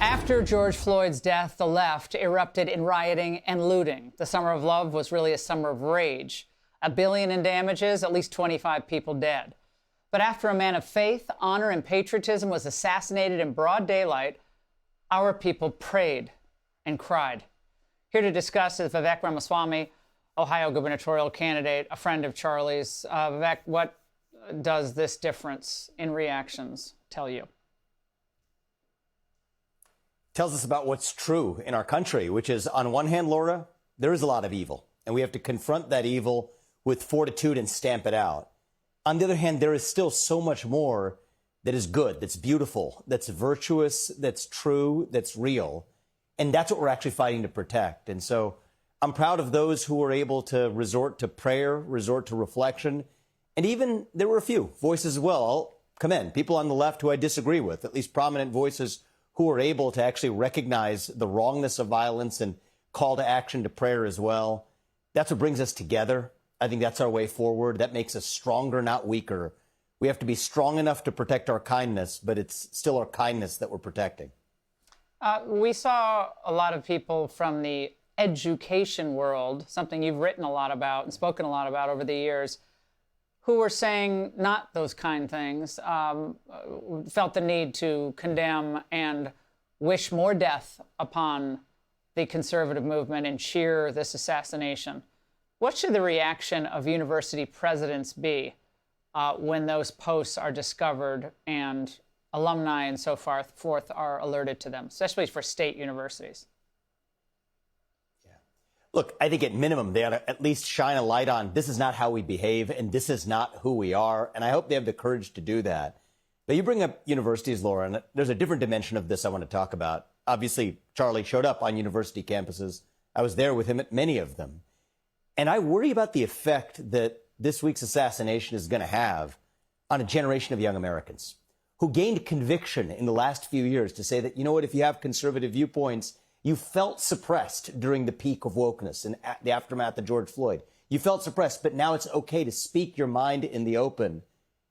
After George Floyd's death, the left erupted in rioting and looting. The summer of love was really a summer of rage. $1 billion in damages, at least 25 people dead. But after a man of faith, honor, and patriotism was assassinated in broad daylight, our people prayed and cried. Here to discuss is Vivek Ramaswamy, Ohio gubernatorial candidate, a friend of Charlie's. Vivek, what does this difference in reactions tell you? Tells us about what's true in our country, which is, on one hand, Laura, there is a lot of evil, and we have to confront that evil with fortitude and stamp it out. On the other hand, there is still so much more that is good, that's beautiful, that's virtuous, that's true, that's real. And that's what we're actually fighting to protect. And so I'm proud of those who were able to resort to prayer, resort to reflection. And even there were a few voices as well. I'll commend people on the left who I disagree with, at least prominent voices who were able to actually recognize the wrongness of violence and call to action to prayer as well. That's what brings us together. I think that's our way forward. That makes us stronger, not weaker. We have to be strong enough to protect our kindness, but it's still our kindness that we're protecting. We saw a lot of people from the education world, something you've written a lot about and spoken a lot about over the years, who were saying not those kind things, felt the need to condemn and wish more death upon the conservative movement and cheer this assassination. What should the reaction of university presidents be when those posts are discovered and alumni and so forth are alerted to them, especially for state universities? Look, I think at minimum, they ought to at least shine a light on this is not how we behave and this is not who we are. And I hope they have the courage to do that. But you bring up universities, Laura, and there's a different dimension of this I want to talk about. Obviously, Charlie showed up on university campuses. I was there with him at many of them. And I worry about the effect that this week's assassination is going to have on a generation of young Americans who gained conviction in the last few years to say that, you know what, if you have conservative viewpoints, you felt suppressed during the peak of wokeness and the aftermath of George Floyd. You felt suppressed, but now it's okay to speak your mind in the open.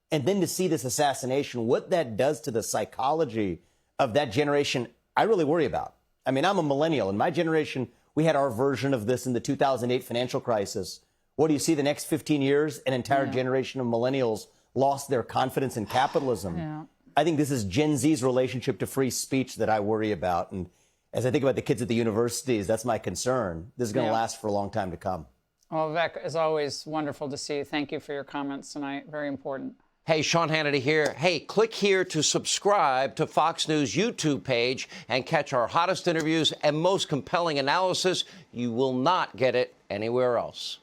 And then to see this assassination, what that does to the psychology of that generation, I really worry about. I mean, I'm a millennial. In my generation, we had our version of this in the 2008 financial crisis. What do you see the next 15 years? An entire generation of millennials lost their confidence in capitalism. Yeah. I think this is Gen Z's relationship to free speech that I worry about. And as I think about the kids at the universities, that's my concern. This is going to last for a long time to come. Well, Vivek, as always, wonderful to see you. Thank you for your comments tonight. Very important. Hey, Sean Hannity here. Hey, click here to subscribe to Fox News YouTube page and catch our hottest interviews and most compelling analysis. You will not get it anywhere else.